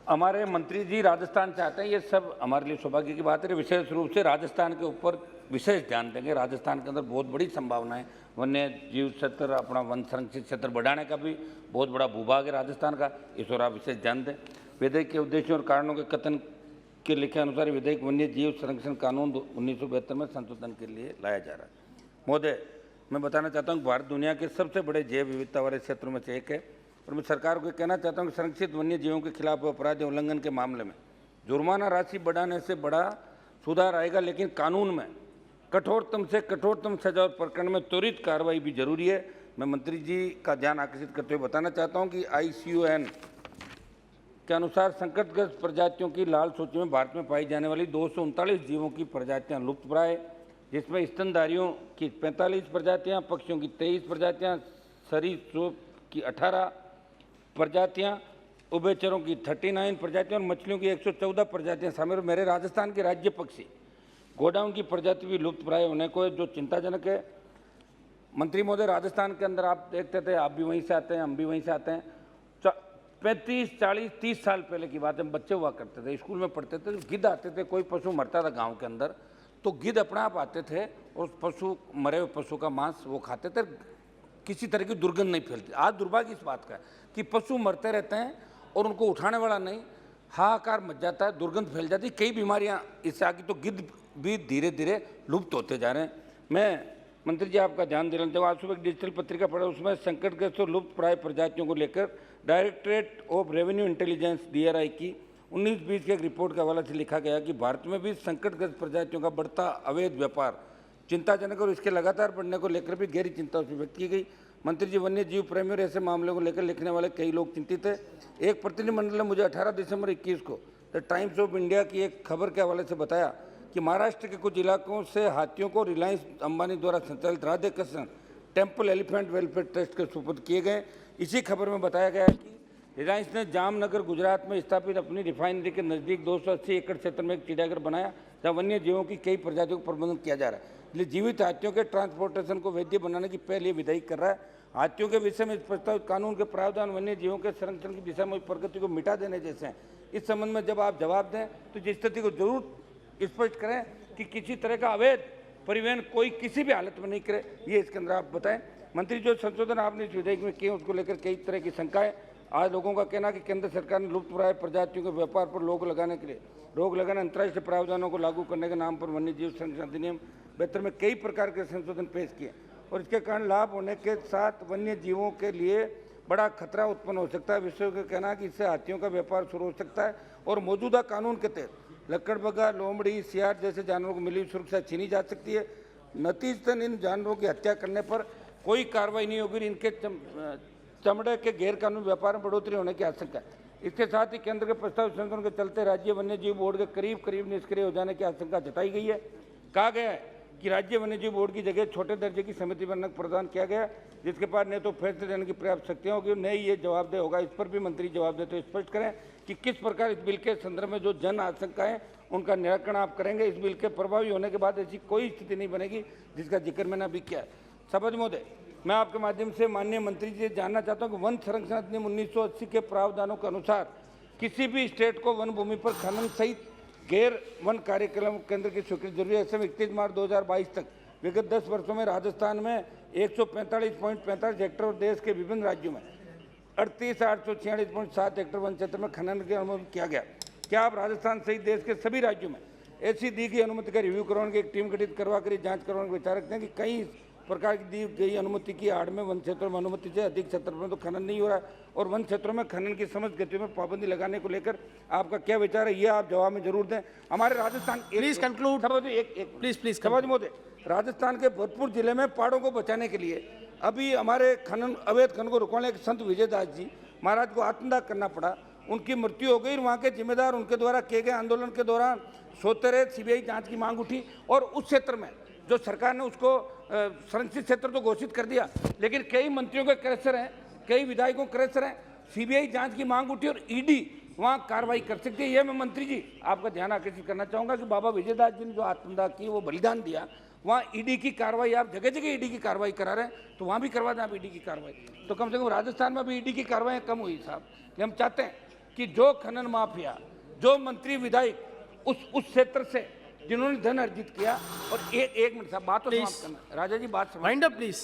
हमारे मंत्री जी राजस्थान से आते हैं, ये सब हमारे लिए सौभाग्य की बात है। विशेष रूप से राजस्थान के ऊपर विशेष ध्यान देंगे। राजस्थान के अंदर बहुत बड़ी संभावना है। वन्य जीव क्षेत्र, अपना वन संरक्षित क्षेत्र बढ़ाने का भी बहुत बड़ा भूभाग है राजस्थान का, इस ओर आप विशेष ध्यान दें। विधेयक के उद्देश्यों और कारणों के कथन के लिखे अनुसार विधेयक वन्य जीव संरक्षण कानून 1972 में संशोधन के लिए लाया जा रहा है। महोदय, मैं बताना चाहता हूँ भारत दुनिया के सबसे बड़े जैव विविधता वाले क्षेत्रों में से एक है और मैं सरकार को कहना चाहता हूँ कि संरक्षित वन्य जीवों के खिलाफ अपराध या उल्लंघन के मामले में जुर्माना राशि बढ़ाने से बड़ा सुधार आएगा, लेकिन कानून में कठोरतम से कठोरतम सजा और प्रकरण में त्वरित कार्रवाई भी जरूरी है। मैं मंत्री जी का ध्यान आकर्षित करते हुए बताना चाहता हूँ कि IUCN के अनुसार संकटग्रस्त प्रजातियों की लाल सूची में भारत में पाई जाने वाली 239 जीवों की प्रजातियां लुप्तप्राय, जिसमें स्तनधारियों की 45 प्रजातियां, पक्षियों की 23 प्रजातियां, सरीसृप की 18 प्रजातियां, उभयचरों की 39 प्रजातियां और मछलियों की 114 प्रजातियां शामिल। मेरे राजस्थान के राज्य पक्षी गोडाउन की प्रजाति भी लुप्तप्राय होने को है, जो चिंताजनक है। मंत्री महोदय, राजस्थान के अंदर आप देखते थे, आप भी वहीं से आते हैं, हम भी वहीं से आते हैं। 35, 40, 30 साल पहले की बात है, बच्चे हुआ करते थे, स्कूल में पढ़ते थे, गिद्ध आते थे, कोई पशु मरता था गाँव के अंदर तो गिद्ध अपने आप आते थे और पशु, मरे हुए पशु का मांस वो खाते थे, किसी तरह की दुर्गंध नहीं फैलती। आज दुर्भाग्य इस बात का है कि पशु मरते रहते हैं और उनको उठाने वाला नहीं, हाहाकार मच जाता है, दुर्गंध फैल जाती है, कई बीमारियां इससे आगे, तो गिद्ध भी धीरे धीरे लुप्त होते जा रहे हैं। मैं मंत्री जी आपका ध्यान दिलाना चाहूँगा, आज सुबह एक डिजिटल पत्रिका पढ़ा, उसमें संकटग्रस्त और लुप्त प्राय प्रजातियों को लेकर directorate of revenue intelligence DRI की 19-20 के एक रिपोर्ट के हवाले से लिखा गया कि भारत में भी संकटग्रस्त प्रजातियों का बढ़ता अवैध व्यापार चिंताजनक और इसके लगातार बढ़ने को लेकर भी गहरी चिंता उसमें व्यक्त की गई। मंत्री जी, वन्य जीव प्रेमी और ऐसे मामलों को लेकर लिखने वाले कई लोग चिंतित है। एक प्रतिनिधिमंडल ने मुझे 18 दिसंबर 21 को द टाइम्स ऑफ इंडिया की एक खबर के हवाले से बताया कि महाराष्ट्र के कुछ इलाकों से हाथियों को रिलायंस अंबानी द्वारा संचालित Radhe Krishna temple elephant welfare trust के सुपुर्द किए गए। इसी खबर में बताया गया है कि रिलायंस ने जामनगर गुजरात में स्थापित अपनी रिफाइनरी के नज़दीक 280 एकड़ क्षेत्र में एक चिड़ियाघर बनाया, जहाँ वन्य जीवों की कई प्रजातियों का प्रबंधन किया जा रहा है। इसलिए जीवित हाथियों के ट्रांसपोर्टेशन को वैध बनाने की पहल ये विधेयक कर रहा है। हाथियों के विषय में इस प्रस्तावित कानून के प्रावधान वन्य जीवों के संरक्षण की दिशा में प्रगति को मिटा देने जैसे हैं। इस संबंध में जब आप जवाब दें तो जिस स्थिति को जरूर स्पष्ट करें कि किसी तरह का अवैध परिवहन कोई किसी भी हालत में नहीं करे, ये इसके अंदर आप बताएं। मंत्री, जो संशोधन आपने इस विधेयक में किए उसको लेकर कई तरह की शंकाएं। आज लोगों का कहना है कि केंद्र सरकार ने लुप्तप्राय प्रजातियों के व्यापार पर रोक लगाने अंतर्राष्ट्रीय प्रावधानों को लागू करने के नाम पर वन्य जीव संरक्षण अधिनियम 72 में कई प्रकार के संशोधन पेश किए और इसके कारण लाभ होने के साथ वन्य जीवों के लिए बड़ा खतरा उत्पन्न हो सकता है। विशेषज्ञों का कहना है कि इससे हाथियों का व्यापार शुरू हो सकता है और मौजूदा कानून के तहत लकड़बग्गा, लोमड़ी, सियार जैसे जानवरों को मिली सुरक्षा छीनी जा सकती है। नतीजतन इन जानवरों की हत्या करने पर कोई कार्रवाई नहीं होगी। इनके चमड़े के गैर कानूनी व्यापार में बढ़ोतरी होने की आशंका है। इसके साथ ही केंद्र के प्रस्तावित संशोधन के चलते राज्य वन्य जीव बोर्ड के करीब निष्क्रिय हो जाने की आशंका जताई गई है। कहा गया है कि राज्य वन्य जीव बोर्ड की जगह छोटे दर्जे की समिति बनने प्रदान किया गया, जिसके पास न तो फैसले देने की पर्याप्त शक्तियाँ होगी और न ही ये जवाबदेह होगा। इस पर भी मंत्री जवाब देते हुए स्पष्ट करें कि किस प्रकार इस बिल के संदर्भ में जो जन आशंकाएं उनका निराकरण आप करेंगे। इस बिल के प्रभावी होने के बाद ऐसी कोई स्थिति नहीं बनेगी जिसका जिक्र मैंने अभी किया है। सभापति महोदय, मैं आपके माध्यम से माननीय मंत्री जी से जानना चाहता हूं कि वन संरक्षण अधिनियम 1980 के प्रावधानों के अनुसार किसी भी स्टेट को वन भूमि पर खनन सहित गैर वन कार्यक्रम केंद्र की स्वीकृति जरूरी है। ऐसे में 31 मार्च 2022 तक विगत 10 वर्षों में राजस्थान में 145.45 हेक्टेयर और देश के विभिन्न राज्यों में 38,846.7 हेक्टेयर वन क्षेत्र में खनन की अनुमति किया गया। क्या आप राजस्थान सहित देश के सभी राज्यों में ऐसी दी गई अनुमति का रिव्यू करवाने की एक टीम गठित करवा कर जाँच करवाने का विचार रखते हैं कि कई प्रकार की दी गई अनुमति की आड़ में वन क्षेत्रों में अनुमति से अधिक क्षेत्र में तो खनन नहीं हो रहा है और वन क्षेत्रों में खनन की समस्त गतियों में पाबंदी लगाने को लेकर आपका क्या विचार है, ये आप जवाब में जरूर दें। हमारे राजस्थान, प्लीज कंक्लूड, प्लीज सभापति महोदय, राजस्थान के भरतपुर जिले में पहाड़ों को बचाने के लिए अभी हमारे अवैध खनन को रुकवाने के संत विजयदास जी महाराज को आत्मदाह करना पड़ा, उनकी मृत्यु हो गई। वहाँ के जिम्मेदार उनके द्वारा किए गए आंदोलन के दौरान सोते रहे, CBI जाँच की मांग उठी और उस क्षेत्र में जो सरकार ने उसको संरक्षित क्षेत्र तो घोषित कर दिया, लेकिन कई मंत्रियों के क्रेशर हैं, कई विधायकों के क्रेशर हैं, CBI जांच की मांग उठी और ED वहाँ कार्रवाई कर सकती है। यह मैं मंत्री जी आपका ध्यान आकर्षित करना चाहूँगा कि बाबा विजयदास जी ने जो आत्मदाह की, वो बलिदान दिया, वहाँ ED की कार्रवाई आप जगह जगह ED की कार्रवाई करा रहे हैं, तो वहाँ भी करवा दें आप ED की कार्रवाई। तो कम से कम राजस्थान में भी ED की कार्रवाई कम हुई साहब। हम चाहते हैं कि जो खनन माफिया, जो मंत्री विधायक उस क्षेत्र से जिन्होंने धन अर्जित किया, और एक मिनट साहब, बात तो समाप्त करना, राजा जी बात वाइंड अप प्लीज।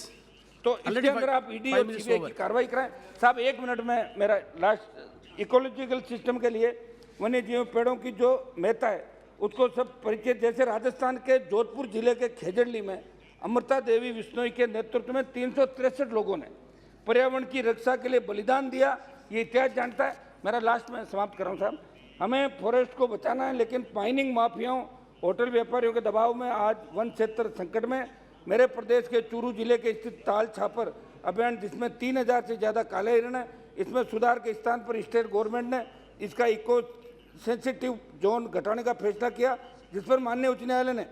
तो इसके अंदर आप ईडी और सीबीआई की कार्रवाई कराएं। साहब 1 मिनट में मेरा लास्ट, इकोलॉजिकल सिस्टम के लिए वन्य जीव पेड़ों की जो महत्ता है उसको सब परिचय। जैसे राजस्थान के जोधपुर जिले के खेजड़ली में अमृता देवी बिश्नोई के नेतृत्व में 363 लोगों ने पर्यावरण की रक्षा के लिए बलिदान दिया, ये इतिहास जानता है। मेरा लास्ट में समाप्त कर रहा हूँ साहब, हमें फॉरेस्ट को बचाना है, लेकिन माइनिंग माफियाओं, होटल व्यापारियों के दबाव में आज वन क्षेत्र संकट में। मेरे प्रदेश के चूरू जिले के स्थित ताल छापर अभियान, जिसमें 3000 से ज़्यादा काले हिरण है, इसमें सुधार के स्थान पर स्टेट गवर्नमेंट ने इसका इको सेंसिटिव जोन घटाने का फैसला किया, जिस पर माननीय उच्च न्यायालय ने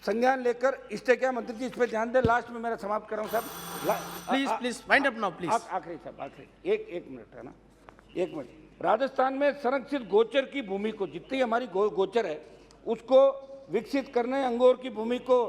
संज्ञान लेकर इससे क्या मंत्री जी इस पर ध्यान दें। लास्ट में मेरा समाप्त कर रहा हूँ साहब, please wind up now please. आखिरी साहब, आखिरी एक मिनट है ना, 1 मिनट। राजस्थान में संरक्षित गोचर की भूमि को, जितनी हमारी गोचर है उसको विकसित करने, अंगोर की भूमि को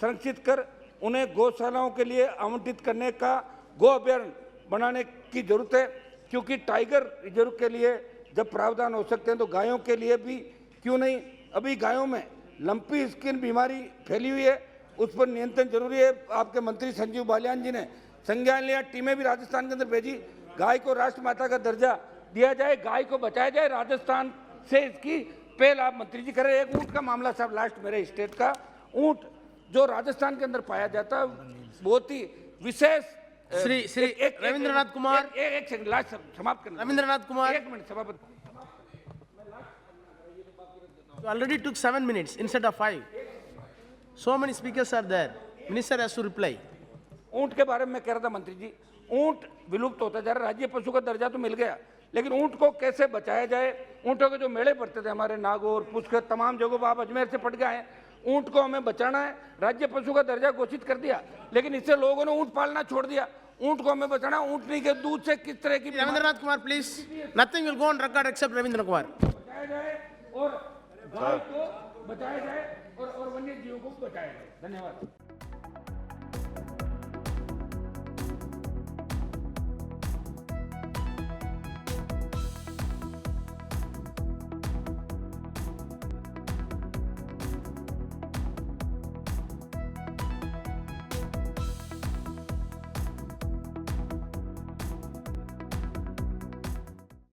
संरक्षित कर उन्हें गौशालाओं के लिए आवंटित करने का गो अभ्यारण्य बनाने की जरूरत है, क्योंकि टाइगर रिजर्व के लिए जब प्रावधान हो सकते हैं तो गायों के लिए भी क्यों नहीं। अभी गायों में लंपी स्किन बीमारी फैली हुई है, उस पर नियंत्रण जरूरी है। आपके मंत्री संजीव बालियान जी ने संज्ञान लिया, टीमें भी राजस्थान के अंदर भेजी, गाय को राष्ट्रमाता का दर्जा दिया जाए, गाय को बचाया जाए। राजस्थान से इसकी पहल आप मंत्री जी करें। एक ऊँट का मामला साहब, लास्ट मेरे स्टेट का ऊँट जो राजस्थान के अंदर पाया जाता है, बहुत ही विशेष। श्री रविंद्रनाथ कुमार, एक सेकंड, लास्ट समाप्त करना। रविंद्रनाथ कुमार, 1 मिनट सभापति। you already took 7 minutes instead of 5. So many speakers are there. Minister has to reply. ऊंट के बारे में मैं कह रहा था मंत्री जी, ऊंट विलुप्त होता जा रहा है, राज्य पशु का दर्जा तो मिल गया, लेकिन ऊंट को कैसे बचाया जाए। ऊंटों के जो मेले पड़ते थे हमारे नागौर, पुष्कर, तमाम जगहों पर, आप अजमेर से पट गए हैं, ऊंट को हमें बचाना है। राज्य पशु का दर्जा घोषित कर दिया, लेकिन इससे लोगों ने ऊंट पालना छोड़ दिया। ऊंट को हमें बचाना, ऊंटनी के दूध से किस तरह की Rabindranath Kumar please, nothing will go on record except Ravindra Kumar. बचाया जाए और गाय को बचाया जाए और वन्य जीवों को बचाया जाए। धन्यवाद।